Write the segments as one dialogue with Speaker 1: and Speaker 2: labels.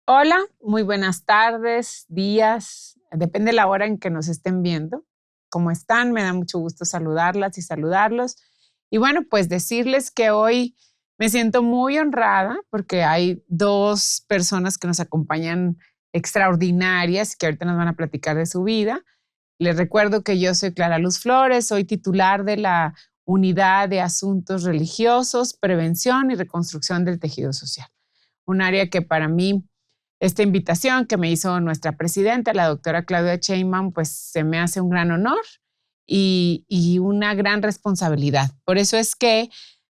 Speaker 1: Hola, muy buenas tardes, días, depende de la hora en que nos estén viendo. ¿Cómo están? Me da mucho gusto saludarlas y saludarlos. Y bueno, pues decirles que hoy me siento muy honrada porque hay dos personas que nos acompañan extraordinarias que ahorita nos van a platicar de su vida. Les recuerdo que yo soy Clara Luz Flores, soy titular de la Unidad de Asuntos Religiosos, Prevención y Reconstrucción del Tejido Social, un área que para mí esta invitación que me hizo nuestra presidenta, la doctora Claudia Sheinbaum, pues se me hace un gran honor y una gran responsabilidad. Por eso es que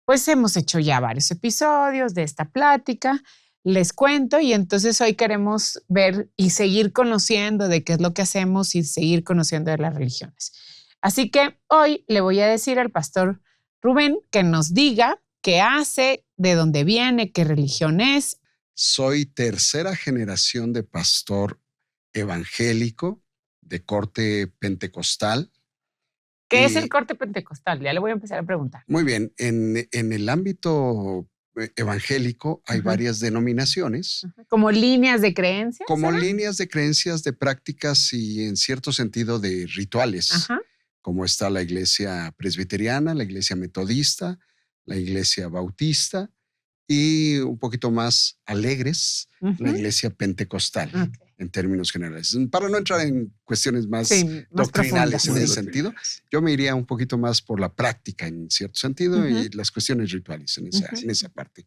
Speaker 1: pues hemos hecho ya varios episodios de esta plática, les cuento, y entonces hoy queremos ver y seguir conociendo de qué es lo que hacemos y seguir conociendo de las religiones. Así que hoy le voy a decir al pastor Rubén que nos diga qué hace, de dónde viene, qué religión es.
Speaker 2: Soy tercera generación de pastor evangélico de corte pentecostal.
Speaker 1: ¿Qué es el corte pentecostal? Ya le voy a empezar a preguntar.
Speaker 2: Muy bien, en el ámbito evangélico hay varias denominaciones.
Speaker 1: ¿Como líneas de creencias?
Speaker 2: Como líneas de creencias, de prácticas y en cierto sentido de rituales. Como está la iglesia presbiteriana, la iglesia metodista, la iglesia bautista y un poquito más alegres, la iglesia pentecostal, en términos generales. Para no entrar en cuestiones más doctrinales en ese sentido, yo me iría un poquito más por la práctica en cierto sentido y las cuestiones rituales en esa parte.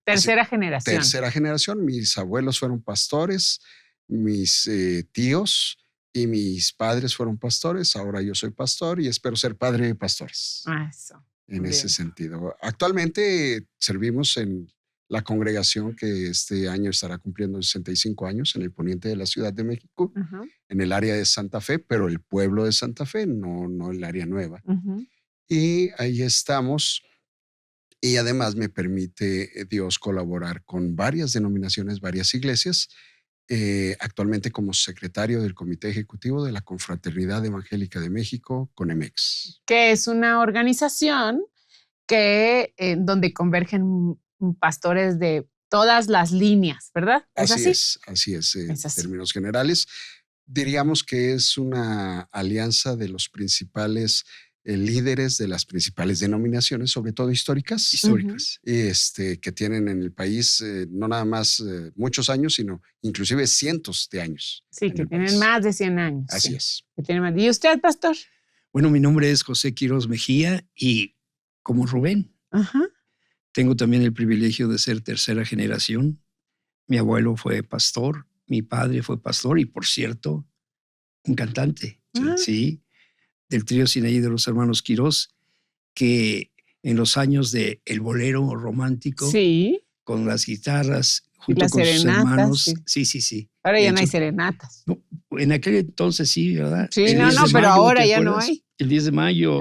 Speaker 1: Tercera generación.
Speaker 2: Tercera generación. Mis abuelos fueron pastores, mis tíos y mis padres fueron pastores. Ahora yo soy pastor y espero ser padre de pastores.
Speaker 1: Eso.
Speaker 2: En ese sentido. Actualmente servimos en la congregación que este año estará cumpliendo 65 años en el poniente de la Ciudad de México, en el área de Santa Fe, pero el pueblo de Santa Fe, no el área nueva. Y ahí estamos. Y además me permite Dios colaborar con varias denominaciones, varias iglesias, actualmente como secretario del Comité Ejecutivo de la Confraternidad Evangélica de México, CONEMEX.
Speaker 1: Que es una organización donde convergen pastores de todas las líneas, ¿verdad?
Speaker 2: Así es. En términos generales, diríamos que es una alianza de los principales líderes de las principales denominaciones, sobre todo históricas, que tienen en el país no nada más muchos años, sino inclusive cientos de años.
Speaker 1: Sí, que tienen más de 100 años.
Speaker 2: Así es.
Speaker 1: ¿Y usted, pastor?
Speaker 3: Bueno, mi nombre es José Quiroz Mejía y como Rubén, tengo también el privilegio de ser tercera generación. Mi abuelo fue pastor, mi padre fue pastor y, por cierto, un cantante, sí, del trío Sinaí de los hermanos Quiroz, que en los años de el bolero romántico, con las guitarras, junto con sus hermanos. Sí.
Speaker 1: Ahora ya no hay serenatas.
Speaker 3: No, en aquel entonces sí, ¿verdad?
Speaker 1: Sí, pero ahora ya no hay.
Speaker 3: El 10 de mayo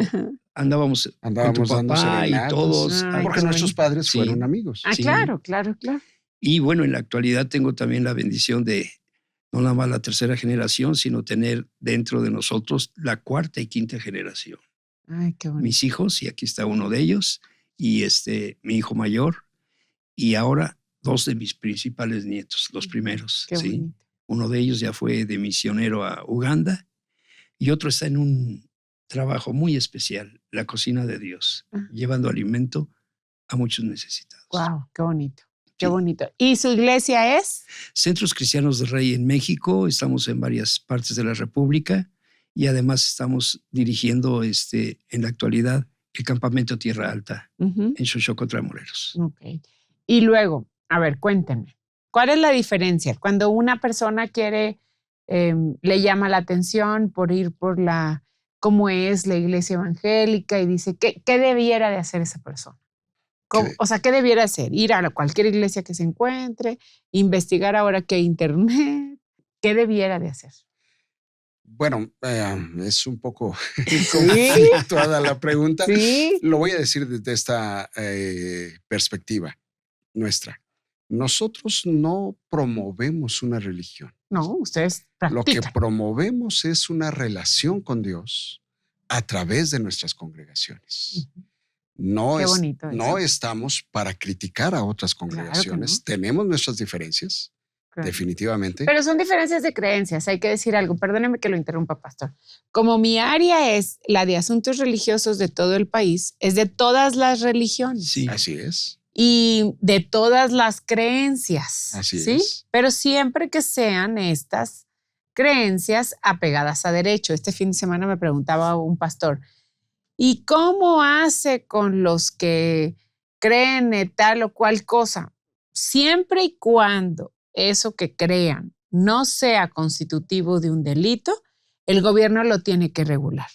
Speaker 3: andábamos con tu papá y todos.
Speaker 2: Porque nuestros padres fueron amigos.
Speaker 1: Claro.
Speaker 3: Y bueno, en la actualidad tengo también la bendición de no nada más la tercera generación, sino tener dentro de nosotros la cuarta y quinta generación.
Speaker 1: Ay, qué bonito.
Speaker 3: Mis hijos, y aquí está uno de ellos, y mi hijo mayor, y ahora dos de mis principales nietos, los primeros.
Speaker 1: Qué bonito.
Speaker 3: Uno de ellos ya fue de misionero a Uganda y otro está en un trabajo muy especial, la cocina de Dios, llevando alimento a muchos necesitados.
Speaker 1: Wow, qué bonito. Qué bonito. ¿Y su iglesia es?
Speaker 3: Centros Cristianos de Rey en México. Estamos en varias partes de la República y además estamos dirigiendo en la actualidad el campamento Tierra Alta en Xochocotla, Morelos.
Speaker 1: Okay. Y luego, a ver, cuéntenme, ¿cuál es la diferencia cuando una persona le llama la atención por ir por cómo es la iglesia evangélica y dice, ¿qué debiera de hacer esa persona? O sea, ¿qué debiera hacer? Ir a cualquier iglesia que se encuentre, investigar ahora que hay internet. ¿Qué debiera de hacer?
Speaker 2: Bueno, es un poco conflictuada la pregunta.
Speaker 1: Sí.
Speaker 2: Lo voy a decir desde esta perspectiva nuestra. Nosotros no promovemos una religión.
Speaker 1: No, ustedes practican.
Speaker 2: Lo que promovemos es una relación con Dios a través de nuestras congregaciones. No,
Speaker 1: Qué bonito
Speaker 2: no estamos para criticar a otras congregaciones.
Speaker 1: Claro que no.
Speaker 2: Tenemos nuestras diferencias,
Speaker 1: Claro.
Speaker 2: definitivamente.
Speaker 1: Pero son diferencias de creencias, hay que decir algo. Perdóneme que lo interrumpa, pastor. Como mi área es la de asuntos religiosos de todo el país, es de todas las religiones.
Speaker 3: Sí.
Speaker 2: Así es.
Speaker 1: Y de todas las creencias.
Speaker 2: Así
Speaker 1: ¿sí?
Speaker 2: es.
Speaker 1: Pero siempre que sean estas creencias apegadas a derecho. Este fin de semana me preguntaba un pastor, ¿y cómo hace con los que creen en tal o cual cosa? Siempre y cuando eso que crean no sea constitutivo de un delito, el gobierno lo tiene que regular.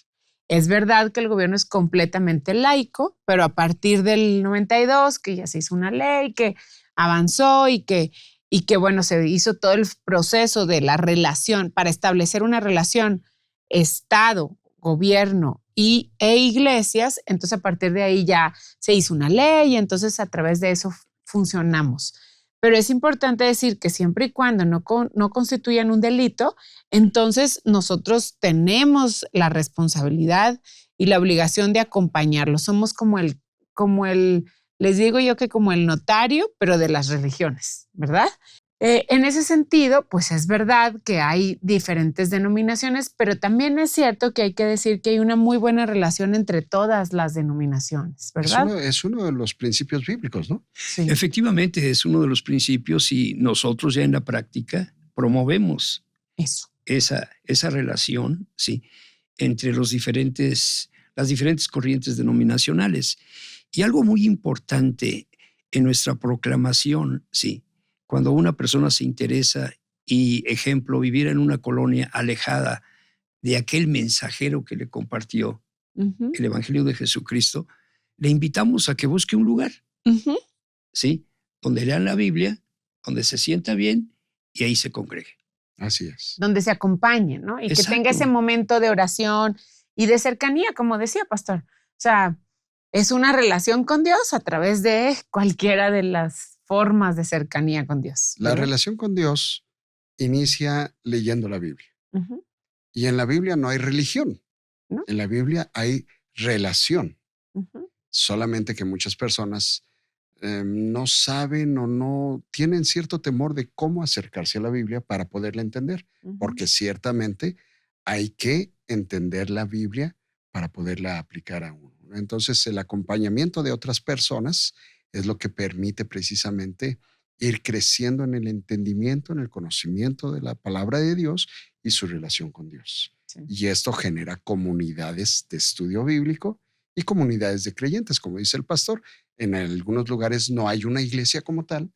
Speaker 1: Es verdad que el gobierno es completamente laico, pero a partir del 92, que ya se hizo una ley, que avanzó y que bueno, se hizo todo el proceso de la relación para establecer una relación Estado, gobierno e iglesias, entonces a partir de ahí ya se hizo una ley y entonces a través de eso funcionamos. Pero es importante decir que siempre y cuando no constituyan un delito, entonces nosotros tenemos la responsabilidad y la obligación de acompañarlos. Somos como el, les digo yo que como el notario, pero de las religiones, ¿verdad? En ese sentido, pues es verdad que hay diferentes denominaciones, pero también es cierto que hay que decir que hay una muy buena relación entre todas las denominaciones, ¿verdad?
Speaker 2: Es uno de los principios bíblicos, ¿no?
Speaker 1: Sí.
Speaker 3: Efectivamente, es uno de los principios y nosotros ya en la práctica promovemos esa relación, sí, entre las diferentes corrientes denominacionales. Y algo muy importante en nuestra proclamación, sí, cuando una persona se interesa y, ejemplo, viviera en una colonia alejada de aquel mensajero que le compartió el Evangelio de Jesucristo, le invitamos a que busque un lugar, ¿sí? Donde lean la Biblia, donde se sienta bien y ahí se congregue.
Speaker 2: Así es.
Speaker 1: Donde se acompañe, ¿no? Y
Speaker 3: Exacto.
Speaker 1: que tenga ese momento de oración y de cercanía, como decía, pastor. O sea, es una relación con Dios a través de cualquiera de las formas de cercanía con Dios.
Speaker 2: La relación con Dios inicia leyendo la Biblia. Y en la Biblia no hay religión. ¿No? En la Biblia hay relación. Solamente que muchas personas no saben o no tienen cierto temor de cómo acercarse a la Biblia para poderla entender. Porque ciertamente hay que entender la Biblia para poderla aplicar a uno. Entonces, el acompañamiento de otras personas es lo que permite precisamente ir creciendo en el entendimiento, en el conocimiento de la palabra de Dios y su relación con Dios. Sí. Y esto genera comunidades de estudio bíblico y comunidades de creyentes, como dice el pastor. En algunos lugares no hay una iglesia como tal,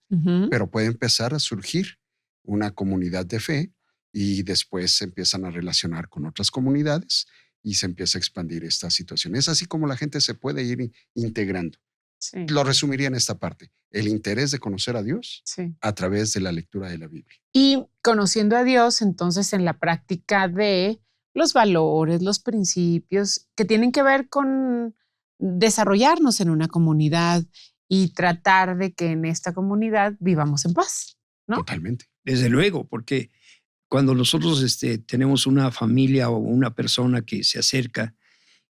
Speaker 2: pero puede empezar a surgir una comunidad de fe y después se empiezan a relacionar con otras comunidades y se empieza a expandir esta situación. Es así como la gente se puede ir integrando. Sí. Lo resumiría en esta parte, el interés de conocer a Dios a través de la lectura de la Biblia.
Speaker 1: Y conociendo a Dios, entonces, en la práctica de los valores, los principios que tienen que ver con desarrollarnos en una comunidad y tratar de que en esta comunidad vivamos en paz, ¿no?
Speaker 2: Totalmente.
Speaker 3: Desde luego, porque cuando nosotros tenemos una familia o una persona que se acerca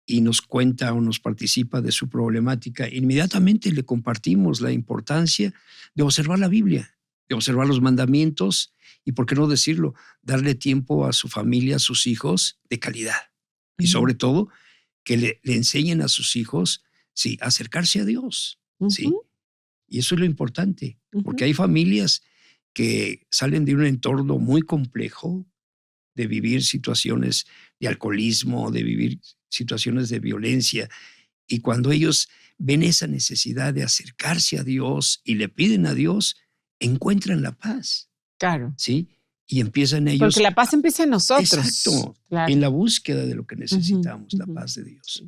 Speaker 3: y nos cuenta o nos participa de su problemática, inmediatamente le compartimos la importancia de observar la Biblia, de observar los mandamientos y, por qué no decirlo, darle tiempo a su familia, a sus hijos de calidad. Y sobre todo, que le enseñen a sus hijos, sí, a acercarse a Dios, ¿sí? Y eso es lo importante, porque hay familias que salen de un entorno muy complejo, de vivir situaciones de alcoholismo, de vivir situaciones de violencia. Y cuando ellos ven esa necesidad de acercarse a Dios y le piden a Dios, encuentran la paz.
Speaker 1: Claro.
Speaker 3: ¿Sí? Y empiezan ellos.
Speaker 1: Porque la paz empieza en nosotros.
Speaker 3: Exacto. Claro. En la búsqueda de lo que necesitamos, la paz de Dios.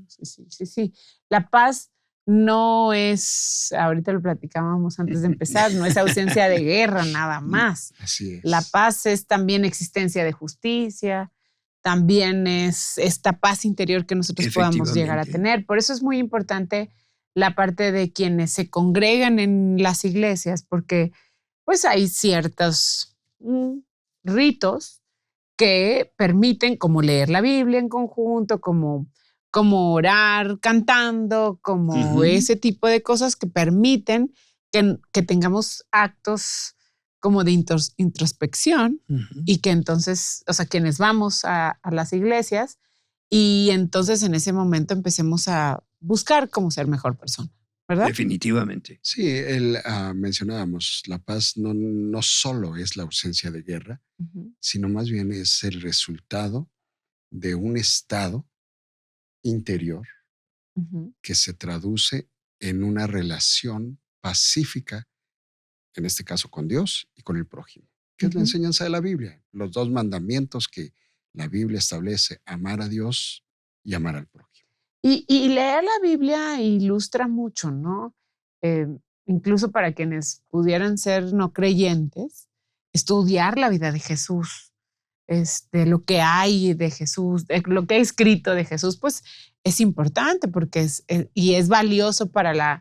Speaker 1: Sí. La paz no es, ahorita lo platicábamos antes de empezar, no es ausencia de guerra nada más.
Speaker 2: Así es.
Speaker 1: La paz es también existencia de justicia, también es esta paz interior que nosotros podamos llegar a tener. Por eso es muy importante la parte de quienes se congregan en las iglesias, porque pues hay ciertos ritos que permiten como leer la Biblia en conjunto, como como orar cantando, como ese tipo de cosas que permiten que tengamos actos como de introspección y que entonces, o sea, quienes vamos a las iglesias y entonces en ese momento empecemos a buscar cómo ser mejor persona, ¿verdad?
Speaker 3: Definitivamente.
Speaker 2: Sí, mencionábamos, la paz no solo es la ausencia de guerra, sino más bien es el resultado de un estado interior que se traduce en una relación pacífica, en este caso con Dios y con el prójimo, que es la enseñanza de la Biblia, los 2 mandamientos que la Biblia establece: amar a Dios y amar al prójimo.
Speaker 1: Y leer la Biblia ilustra mucho, ¿no? Incluso para quienes pudieran ser no creyentes, estudiar la vida de Jesús, lo que hay de Jesús, lo que ha escrito de Jesús, pues es importante porque es valioso para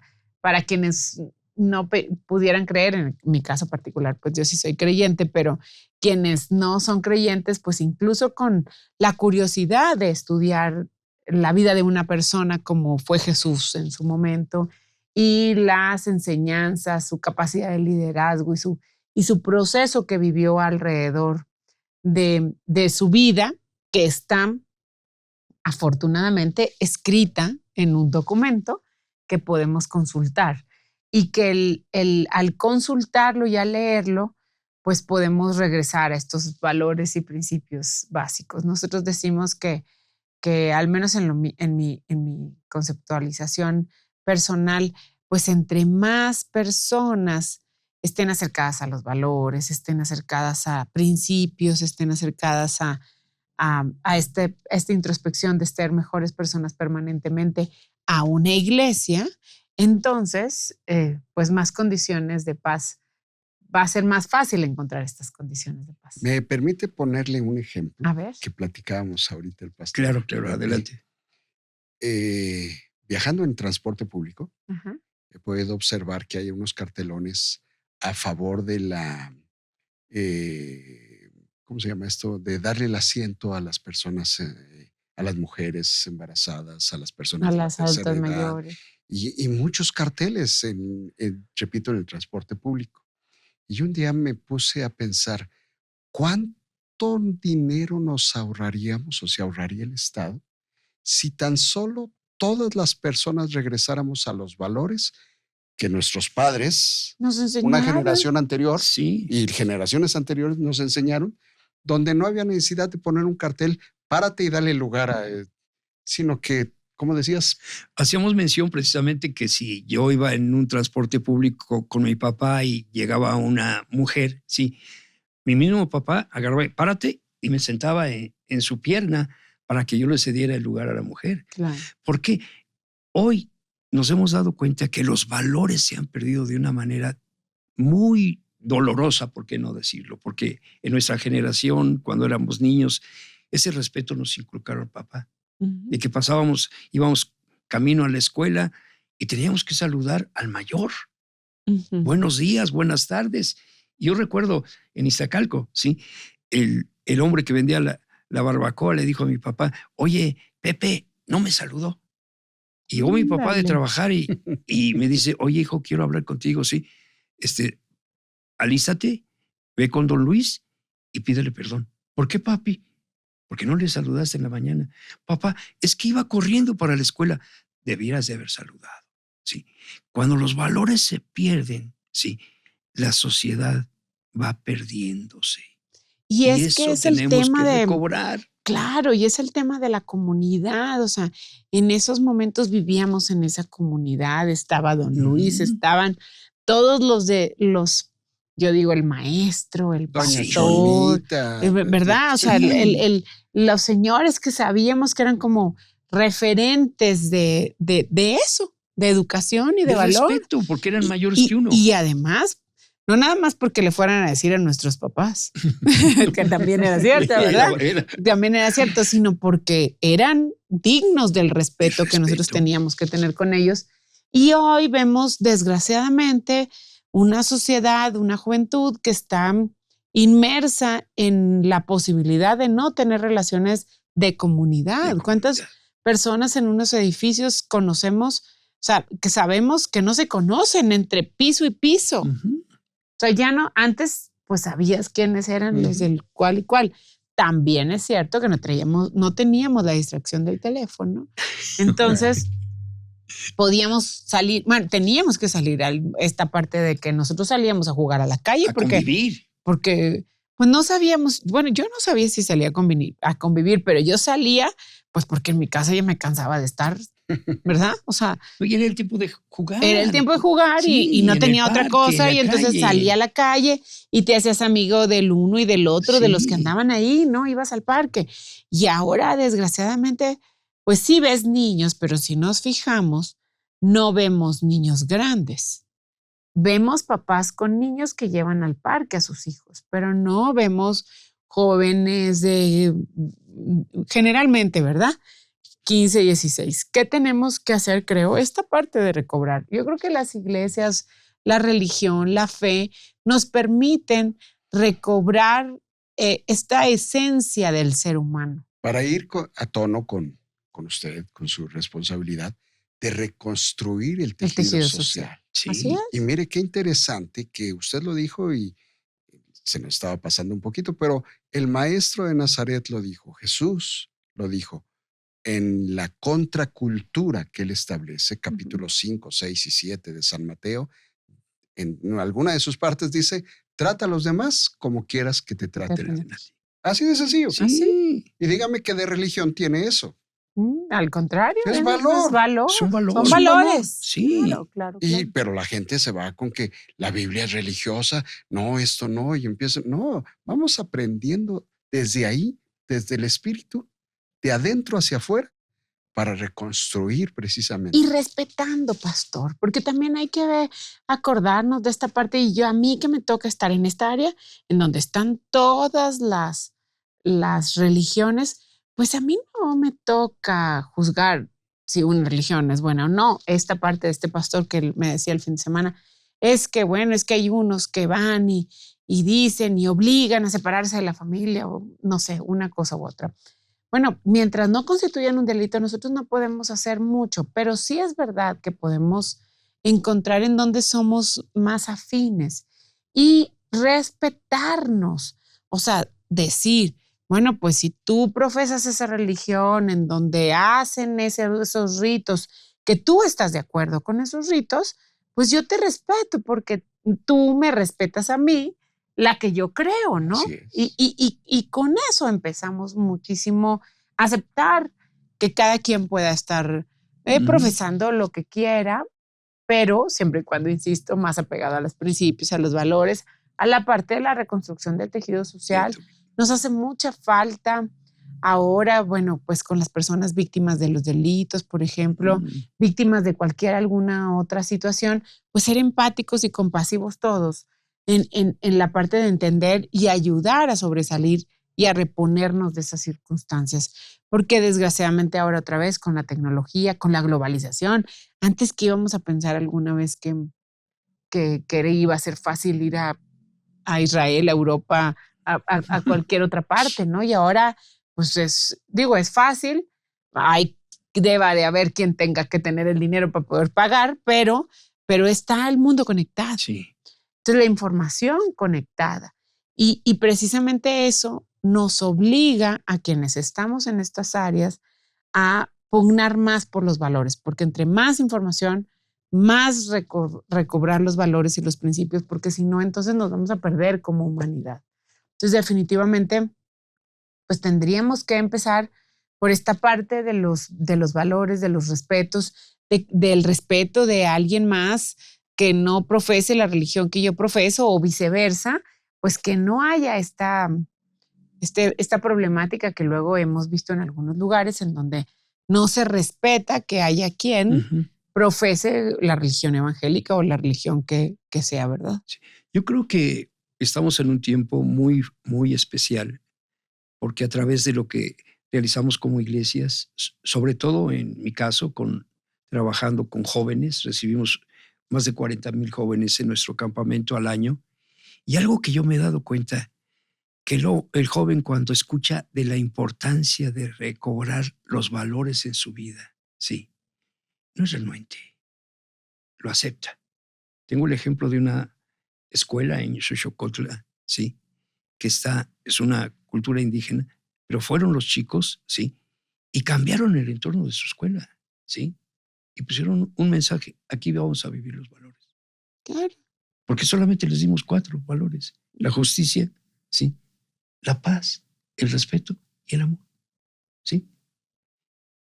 Speaker 1: quienes no pudieran creer. En mi caso particular, pues yo sí soy creyente, pero quienes no son creyentes, pues incluso con la curiosidad de estudiar la vida de una persona como fue Jesús en su momento y las enseñanzas, su capacidad de liderazgo y su proceso que vivió alrededor de su vida, que está afortunadamente escrita en un documento que podemos consultar y que al consultarlo y al leerlo, pues podemos regresar a estos valores y principios básicos. Nosotros decimos que al menos en mi conceptualización personal, pues entre más personas estén acercadas a los valores, estén acercadas a principios, estén acercadas a esta introspección de ser mejores personas permanentemente a una iglesia, entonces, pues más condiciones de paz. Va a ser más fácil encontrar estas condiciones de paz.
Speaker 2: ¿Me permite ponerle un ejemplo?
Speaker 1: A ver.
Speaker 2: Que platicábamos ahorita el pastor.
Speaker 3: Claro, adelante.
Speaker 2: Viajando en transporte público, he podido observar que hay unos cartelones a favor de la, ¿cómo se llama esto? De darle el asiento a las personas, a las mujeres embarazadas, a las personas
Speaker 1: a
Speaker 2: de
Speaker 1: las
Speaker 2: la tercera
Speaker 1: adultas
Speaker 2: edad,
Speaker 1: mayores.
Speaker 2: Y muchos carteles, repito, en el transporte público. Y un día me puse a pensar, ¿cuánto dinero nos ahorraríamos o se ahorraría el Estado si tan solo todas las personas regresáramos a los valores que nuestros padres,
Speaker 1: nos enseñaron,
Speaker 2: una generación anterior
Speaker 3: sí,
Speaker 2: y generaciones anteriores nos enseñaron, donde no había necesidad de poner un cartel, párate y dale lugar sino que, como decías,
Speaker 3: hacíamos mención precisamente que si yo iba en un transporte público con mi papá y llegaba una mujer, sí, mi mismo papá agarraba, párate, y me sentaba en su pierna para que yo le cediera el lugar a la mujer.
Speaker 1: Claro.
Speaker 3: Porque hoy nos hemos dado cuenta que los valores se han perdido de una manera muy dolorosa, ¿por qué no decirlo? Porque en nuestra generación, cuando éramos niños, ese respeto nos inculcaron papá. De que íbamos camino a la escuela y teníamos que saludar al mayor. Buenos días, buenas tardes. Yo recuerdo en Iztacalco, ¿sí? El hombre que vendía la barbacoa le dijo a mi papá, oye, Pepe, no me saludó. Y llegó mi papá de trabajar y me dice, oye, hijo, quiero hablar contigo, ¿sí? Alístate, ve con don Luis y pídele perdón. ¿Por qué, papi? Porque no le saludaste en la mañana. Papá, es que iba corriendo para la escuela. Debieras de haber saludado, ¿sí? Cuando los valores se pierden, ¿sí? La sociedad va perdiéndose.
Speaker 1: Y es que es el tema de
Speaker 3: recobrar.
Speaker 1: Claro, y es el tema de la comunidad. O sea, en esos momentos vivíamos en esa comunidad. Estaba don Luis, estaban todos yo digo, el maestro, el pastor, ¿verdad? O sea, los señores que sabíamos que eran como referentes de eso, de educación y de valor.
Speaker 3: Respeto, porque eran mayores que uno.
Speaker 1: Y además, no nada más porque le fueran a decir a nuestros papás, que también era cierto, ¿verdad? También era cierto, sino porque eran dignos del respeto que nosotros teníamos que tener con ellos. Y hoy vemos, desgraciadamente, una sociedad, una juventud que está inmersa en la posibilidad de no tener relaciones de comunidad. personas en unos edificios conocemos, o sea, que sabemos que no se conocen entre piso y piso.
Speaker 3: Uh-huh.
Speaker 1: O sea, ya no, antes pues sabías quiénes eran los del cual y cual. También es cierto que no teníamos la distracción del teléfono. Entonces podíamos salir, bueno, teníamos que salir a esta parte de que nosotros salíamos a jugar a la calle
Speaker 3: A convivir.
Speaker 1: Porque pues no sabíamos, bueno, yo no sabía si salía a convivir, pero yo salía pues porque en mi casa ya me cansaba de estar, ¿verdad? O sea,
Speaker 3: y era el tiempo de jugar.
Speaker 1: Era el tiempo de jugar y no tenía otra cosa y entonces salía a la calle y te hacías amigo del uno y del otro, de los que andaban ahí, ¿no? Ibas al parque. Y ahora, desgraciadamente, pues sí ves niños, pero si nos fijamos, no vemos niños grandes. Vemos papás con niños que llevan al parque a sus hijos, pero no vemos jóvenes generalmente, ¿verdad? 15, 16. ¿Qué tenemos que hacer, creo? Esta parte de recobrar. Yo creo que las iglesias, la religión, la fe nos permiten recobrar esta esencia del ser humano.
Speaker 2: Para ir a tono con usted, con su responsabilidad de reconstruir el tejido social.
Speaker 1: Sí. Así es.
Speaker 2: Y mire qué interesante que usted lo dijo y se nos estaba pasando un poquito, pero el maestro de Nazaret lo dijo, Jesús lo dijo. En la contracultura que él establece, capítulos 5, 6 y 7 de San Mateo, en alguna de sus partes dice, trata a los demás como quieras que te traten a ti. Así de sencillo.
Speaker 3: Sí.
Speaker 2: Y dígame qué de religión tiene eso.
Speaker 1: Al contrario.
Speaker 2: Es valor.
Speaker 3: Son
Speaker 1: valores.
Speaker 3: Sí.
Speaker 1: Claro.
Speaker 2: Pero la gente se va con que la Biblia es religiosa. No, esto no. Y empieza. No, vamos aprendiendo desde ahí, desde el espíritu, de adentro hacia afuera, para reconstruir precisamente.
Speaker 1: Y respetando, pastor, porque también hay que acordarnos de esta parte. Y a mí que me toca estar en esta área, en donde están todas las religiones, pues a mí no me toca juzgar si una religión es buena o no. Esta parte de este pastor que me decía el fin de semana, es que hay unos que van y dicen y obligan a separarse de la familia o no sé, una cosa u otra. Bueno, mientras no constituyan un delito, nosotros no podemos hacer mucho, pero sí es verdad que podemos encontrar en dónde somos más afines y respetarnos. O sea, decir, bueno, pues si tú profesas esa religión en donde hacen esos ritos, que tú estás de acuerdo con esos ritos, pues yo te respeto porque tú me respetas a mí, la que yo creo, ¿no? Y con eso empezamos muchísimo a aceptar que cada quien pueda estar profesando lo que quiera, pero siempre y cuando, insisto, más apegado a los principios, a los valores, a la parte de la reconstrucción del tejido social. Nos hace mucha falta ahora, bueno, pues con las personas víctimas de los delitos, por ejemplo, víctimas de alguna otra situación, pues ser empáticos y compasivos todos. En la parte de entender y ayudar a sobresalir y a reponernos de esas circunstancias. Porque desgraciadamente ahora otra vez con la tecnología, con la globalización, antes que íbamos a pensar alguna vez que iba a ser fácil ir a Israel, a Europa, a cualquier otra parte, ¿no? Y ahora, pues es fácil, deba de haber quien tenga que tener el dinero para poder pagar, pero está el mundo conectado.
Speaker 3: Sí.
Speaker 1: Entonces, la información conectada. Y precisamente eso nos obliga a quienes estamos en estas áreas a pugnar más por los valores, porque entre más información, más recobrar los valores y los principios, porque si no, entonces nos vamos a perder como humanidad. Entonces, definitivamente, pues tendríamos que empezar por esta parte de los valores, de los respetos, del respeto de alguien más que no profese la religión que yo profeso o viceversa, pues que no haya esta problemática que luego hemos visto en algunos lugares en donde no se respeta que haya quien profese la religión evangélica o la religión que sea, ¿verdad?
Speaker 3: Sí. Yo creo que estamos en un tiempo muy, muy especial, porque a través de lo que realizamos como iglesias, sobre todo en mi caso, trabajando con jóvenes, recibimos más de 40,000 jóvenes en nuestro campamento al año, y algo que yo me he dado cuenta, que el joven cuando escucha de la importancia de recobrar los valores en su vida, sí, no es renuente, lo acepta. Tengo el ejemplo de una escuela en Xochocotla, sí, que es una cultura indígena, pero fueron los chicos, sí, y cambiaron el entorno de su escuela, sí, y pusieron un mensaje: aquí vamos a vivir los valores.
Speaker 1: Claro.
Speaker 3: Porque solamente les dimos 4 valores: la justicia, sí, la paz, el respeto y el amor, sí.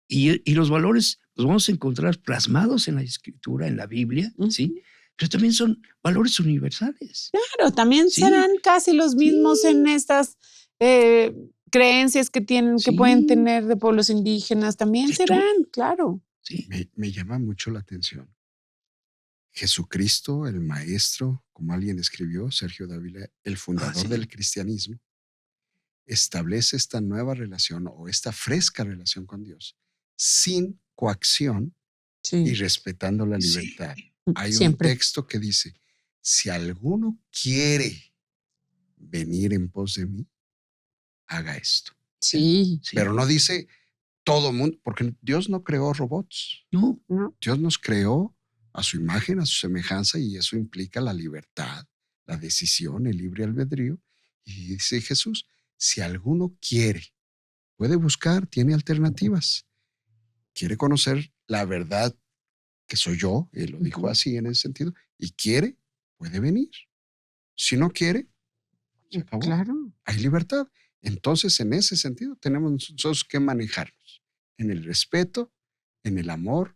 Speaker 3: Y los valores los vamos a encontrar plasmados en la Escritura, en la Biblia, sí, pero también son valores universales.
Speaker 1: Claro, también serán casi los mismos en estas creencias que pueden tener de pueblos indígenas, también serán, claro.
Speaker 3: Sí.
Speaker 2: Me llama mucho la atención. Jesucristo, el maestro, como alguien escribió, Sergio Dávila, el fundador del cristianismo, establece esta nueva relación o esta fresca relación con Dios sin coacción y respetando la libertad. Hay un texto que dice: si alguno quiere venir en pos de mí, haga esto.
Speaker 1: Sí.
Speaker 2: Pero no dice todo mundo, porque Dios no creó robots.
Speaker 3: No.
Speaker 2: Dios nos creó a su imagen, a su semejanza, y eso implica la libertad, la decisión, el libre albedrío. Y dice Jesús: si alguno quiere, puede buscar, tiene alternativas. Quiere conocer la verdad que soy yo, él lo dijo así en ese sentido, y quiere, puede venir. Si no quiere, se acabó.
Speaker 1: Claro.
Speaker 2: Hay libertad. Entonces, en ese sentido, tenemos nosotros que manejarnos en el respeto, en el amor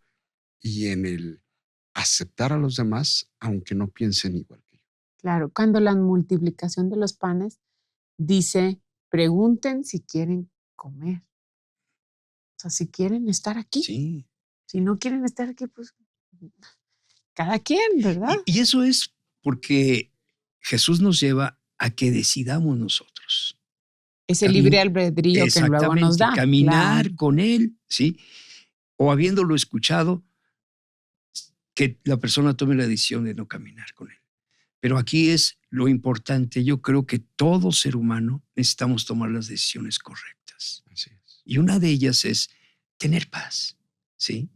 Speaker 2: y en el aceptar a los demás, aunque no piensen igual que yo.
Speaker 1: Claro, cuando la multiplicación de los panes dice: pregunten si quieren comer. O sea, si quieren estar aquí.
Speaker 3: Sí.
Speaker 1: Si no quieren estar aquí, pues cada quien, ¿verdad?
Speaker 3: Y eso es porque Jesús nos lleva a que decidamos nosotros.
Speaker 1: Ese libre albedrío que luego nos da.
Speaker 3: Caminar con Él, ¿sí? O habiéndolo escuchado, que la persona tome la decisión de no caminar con Él. Pero aquí es lo importante. Yo creo que todo ser humano necesitamos tomar las decisiones correctas.
Speaker 2: Así es.
Speaker 3: Y una de ellas es tener paz, ¿sí?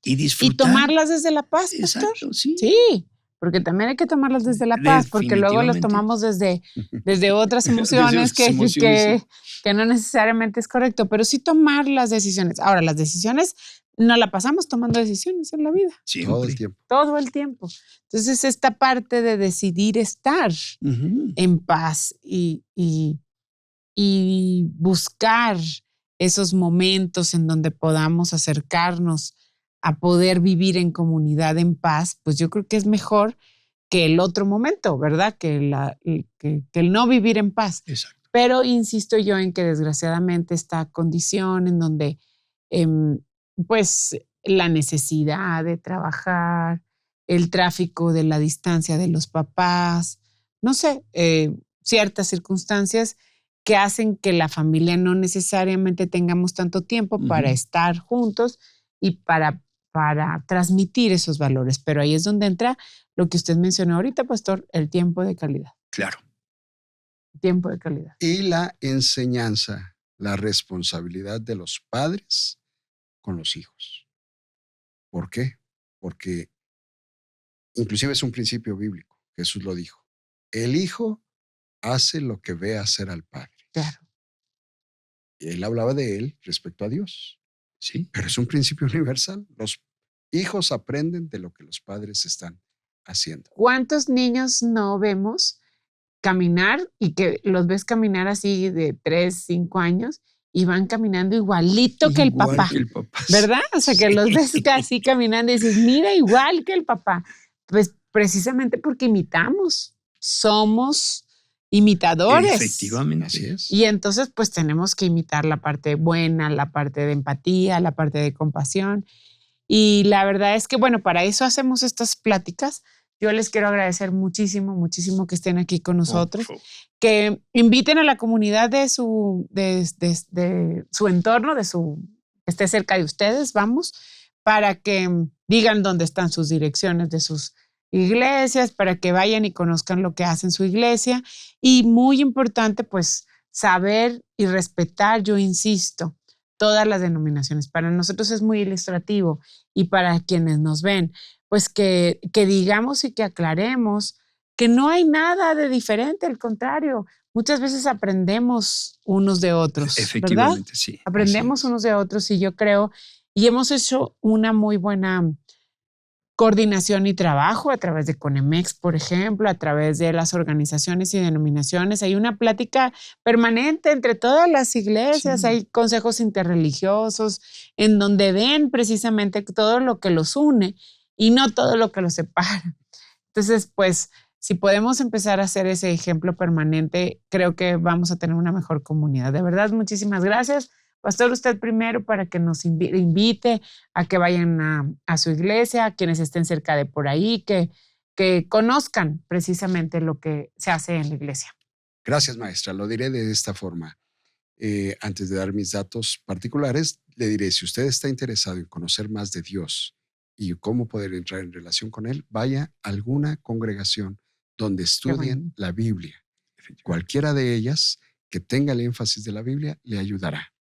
Speaker 3: Y disfrutar.
Speaker 1: Y tomarlas desde la paz, pastor.
Speaker 3: Exacto, sí.
Speaker 1: Sí, porque también hay que tomarlas desde la paz, porque luego las tomamos desde otras emociones, que no necesariamente es correcto, pero sí tomar las decisiones. Ahora, las decisiones no la pasamos tomando decisiones en la vida.
Speaker 3: Siempre.
Speaker 2: Todo el tiempo.
Speaker 1: Todo el tiempo. Entonces, esta parte de decidir estar en paz y buscar esos momentos en donde podamos acercarnos a poder vivir en comunidad en paz, pues yo creo que es mejor que el otro momento, ¿verdad? Que el no vivir en paz.
Speaker 3: Exacto.
Speaker 1: Pero insisto yo en que desgraciadamente esta condición en donde pues la necesidad de trabajar, el tráfico de la distancia de los papás, no sé, ciertas circunstancias que hacen que la familia no necesariamente tengamos tanto tiempo para estar juntos y para transmitir esos valores. Pero ahí es donde entra lo que usted mencionó ahorita, pastor, el tiempo de calidad.
Speaker 3: Claro.
Speaker 1: Tiempo de calidad.
Speaker 2: Y la enseñanza, la responsabilidad de los padres con los hijos. ¿Por qué? Porque inclusive es un principio bíblico. Jesús lo dijo. El hijo hace lo que ve hacer al padre.
Speaker 1: Claro.
Speaker 2: Y él hablaba de él respecto a Dios.
Speaker 3: Sí.
Speaker 2: Pero es un principio universal. Los hijos aprenden de lo que los padres están haciendo.
Speaker 1: ¿Cuántos niños no vemos caminar y que los ves caminar así de 3, 5 años y van caminando igualito que el papá?
Speaker 3: Que el papá.
Speaker 1: ¿Verdad? O sea, que los ves casi caminando y dices, mira, igual que el papá. Pues precisamente porque imitamos. Somos imitadores.
Speaker 3: Efectivamente.
Speaker 2: Así es.
Speaker 1: Y entonces, pues tenemos que imitar la parte buena, la parte de empatía, la parte de compasión. Y la verdad es que, bueno, para eso hacemos estas pláticas. Yo les quiero agradecer muchísimo, muchísimo que estén aquí con nosotros, que inviten a la comunidad de su entorno, que esté cerca de ustedes, vamos, para que digan dónde están sus direcciones de sus iglesias para que vayan y conozcan lo que hace en su iglesia. Y muy importante, pues, saber y respetar, yo insisto, todas las denominaciones. Para nosotros es muy ilustrativo y para quienes nos ven, pues que digamos y que aclaremos que no hay nada de diferente, al contrario, muchas veces aprendemos unos de otros,
Speaker 3: Efectivamente,
Speaker 1: ¿verdad?
Speaker 3: sí.
Speaker 1: Aprendemos unos de otros y yo creo, y hemos hecho una muy buena coordinación y trabajo a través de Conemex, por ejemplo, a través de las organizaciones y denominaciones. Hay una plática permanente entre todas las iglesias, hay consejos interreligiosos en donde ven precisamente todo lo que los une y no todo lo que los separa. Entonces, pues, si podemos empezar a hacer ese ejemplo permanente, creo que vamos a tener una mejor comunidad. De verdad, muchísimas gracias. Pastor, usted primero para que nos invite a que vayan a su iglesia, a quienes estén cerca de por ahí, que conozcan precisamente lo que se hace en la iglesia.
Speaker 2: Gracias, maestra. Lo diré de esta forma. Antes de dar mis datos particulares, le diré, si usted está interesado en conocer más de Dios y cómo poder entrar en relación con Él, vaya a alguna congregación donde estudien la Biblia. Cualquiera de ellas que tenga el énfasis de la Biblia le ayudará.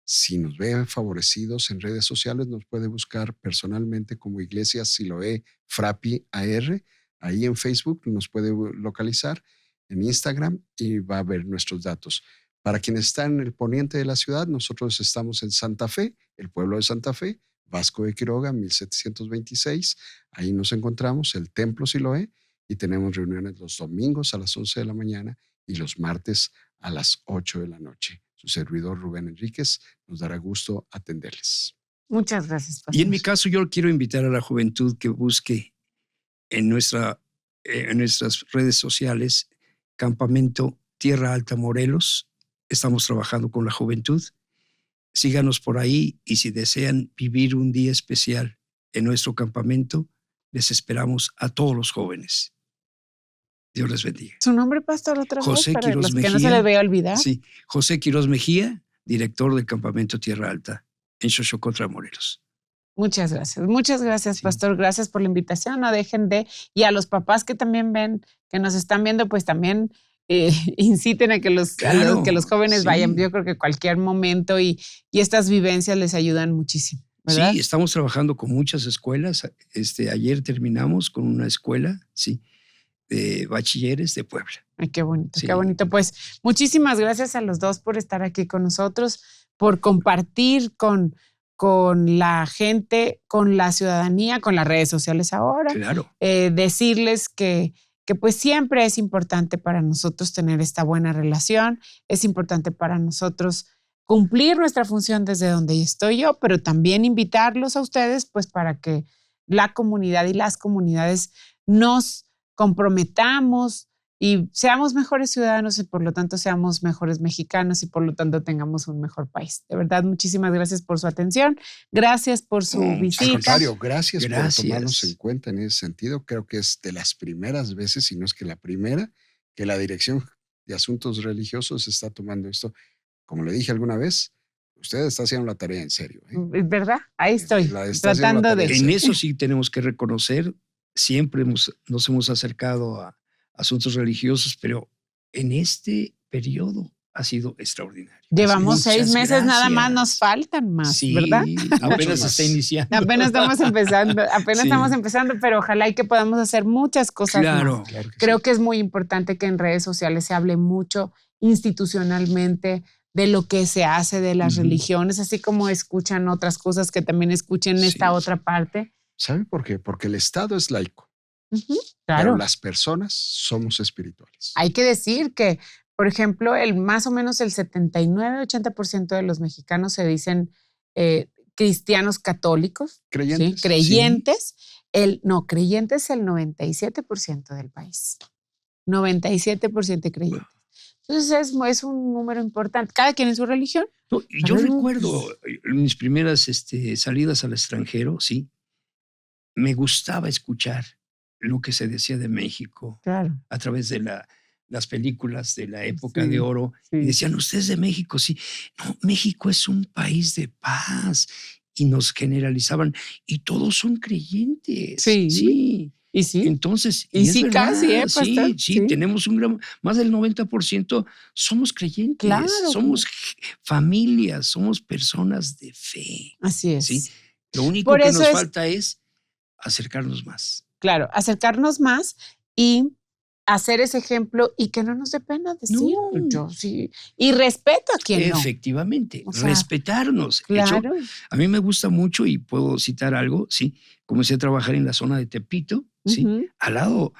Speaker 2: Si nos ve favorecidos en redes sociales, nos puede buscar personalmente como Iglesia Siloé Frapi AR. Ahí en Facebook nos puede localizar, en Instagram, y va a ver nuestros datos. Para quienes están en el poniente de la ciudad, nosotros estamos en Santa Fe, el pueblo de Santa Fe, Vasco de Quiroga, 1726. Ahí nos encontramos, el Templo Siloé, y tenemos reuniones los domingos a las 11 de la mañana y los martes a las 8 de la noche. Su servidor Rubén Enríquez, nos dará gusto atenderles.
Speaker 1: Muchas gracias, pastor.
Speaker 3: Y en mi caso, yo quiero invitar a la juventud que busque en nuestras redes sociales Campamento Tierra Alta Morelos. Estamos trabajando con la juventud. Síganos por ahí, y si desean vivir un día especial en nuestro campamento, les esperamos a todos los jóvenes. Dios les bendiga.
Speaker 1: ¿Su nombre, pastor, otra
Speaker 3: José
Speaker 1: vez? Para
Speaker 3: Quiroz
Speaker 1: los
Speaker 3: Mejía,
Speaker 1: que no se les vaya a olvidar.
Speaker 3: Sí, José Quiroz Mejía, director del Campamento Tierra Alta en Xochocotla, Morelos.
Speaker 1: Muchas gracias, pastor. Gracias por la invitación. No dejen de, y a los papás que también ven, que nos están viendo, pues también inciten a que los jóvenes vayan. Yo creo que cualquier momento y estas vivencias les ayudan muchísimo, ¿verdad?
Speaker 3: Sí, estamos trabajando con muchas escuelas. Ayer terminamos con una escuela, de bachilleres de Puebla.
Speaker 1: Ay, qué bonito, qué bonito. Pues muchísimas gracias a los dos por estar aquí con nosotros, por compartir con la gente, con la ciudadanía, con las redes sociales ahora.
Speaker 3: Claro.
Speaker 1: Decirles que pues siempre es importante para nosotros tener esta buena relación, es importante para nosotros cumplir nuestra función desde donde estoy yo, pero también invitarlos a ustedes pues para que la comunidad y las comunidades nos comprometamos y seamos mejores ciudadanos y por lo tanto seamos mejores mexicanos y por lo tanto tengamos un mejor país. De verdad, muchísimas gracias por su atención. Gracias por su visita.
Speaker 2: Al contrario, gracias por tomarnos en cuenta en ese sentido. Creo que es de las primeras veces, si no es que la primera, que la Dirección de Asuntos Religiosos está tomando esto. Como le dije alguna vez, usted está haciendo la tarea en serio.
Speaker 1: Es verdad, ahí estoy, tratando de...
Speaker 3: En eso sí tenemos que reconocer, siempre nos hemos acercado a asuntos religiosos, pero en este periodo ha sido extraordinario.
Speaker 1: Llevamos 6 meses nada más, nos faltan más,
Speaker 3: sí,
Speaker 1: ¿verdad?
Speaker 3: Apenas está iniciando.
Speaker 1: Apenas estamos empezando, pero ojalá y que podamos hacer muchas cosas más. Claro que creo que es muy importante que en redes sociales se hable mucho institucionalmente de lo que se hace de las religiones, así como escuchan otras cosas, que también escuchen esta otra parte.
Speaker 2: ¿Sabe por qué? Porque el Estado es laico.
Speaker 1: Claro.
Speaker 2: Pero las personas somos espirituales.
Speaker 1: Hay que decir que, por ejemplo, más o menos el 79-80% de los mexicanos se dicen cristianos católicos.
Speaker 2: Creyentes.
Speaker 1: ¿Sí? Creyentes. Creyentes el 97% del país. 97% creyentes. Entonces es un número importante. Cada quien en su religión.
Speaker 3: No, yo recuerdo mis primeras salidas al extranjero, me gustaba escuchar lo que se decía de México a través de las películas de la época de oro. Y decían, ¿ustedes de México? Sí. No, México es un país de paz. Y nos generalizaban. Y todos son creyentes.
Speaker 1: Sí. Y sí.
Speaker 3: Entonces,
Speaker 1: y sí,
Speaker 3: verdad,
Speaker 1: casi, pastor.
Speaker 3: Sí, tenemos más del 90% somos creyentes,
Speaker 1: claro,
Speaker 3: somos familias, somos personas de fe.
Speaker 1: Así es.
Speaker 3: ¿Sí? Lo único que nos falta es acercarnos más.
Speaker 1: Claro, acercarnos más y hacer ese ejemplo y que no nos dé pena decir.
Speaker 3: No.
Speaker 1: Yo sí. Y respeto a quien no.
Speaker 3: Efectivamente,
Speaker 1: O sea,
Speaker 3: respetarnos.
Speaker 1: Claro.
Speaker 3: De hecho, a mí me gusta mucho y puedo citar algo, ¿sí? Comencé a trabajar en la zona de Tepito, ¿sí? Al lado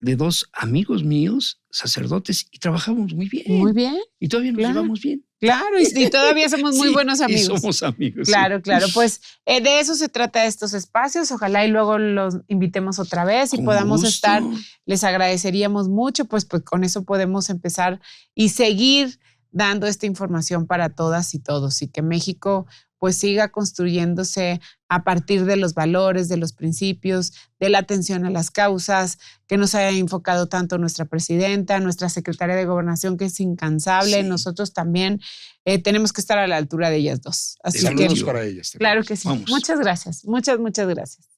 Speaker 3: de 2 amigos míos, sacerdotes, y trabajamos muy bien.
Speaker 1: Muy bien.
Speaker 3: Y todavía nos llevamos bien.
Speaker 1: Claro, y todavía somos muy buenos amigos.
Speaker 3: Y somos amigos.
Speaker 1: Claro, claro. Pues de eso se trata estos espacios. Ojalá y luego los invitemos otra vez y podamos estar. Les agradeceríamos mucho, pues con eso podemos empezar y seguir dando esta información para todas y todos, y que México pues siga construyéndose a partir de los valores, de los principios, de la atención a las causas, que nos haya enfocado tanto nuestra presidenta, nuestra secretaria de Gobernación, que es incansable. Sí. Nosotros también tenemos que estar a la altura de ellas dos.
Speaker 2: Así que para ellas.
Speaker 1: Claro que sí. Vamos. Muchas gracias. Muchas gracias.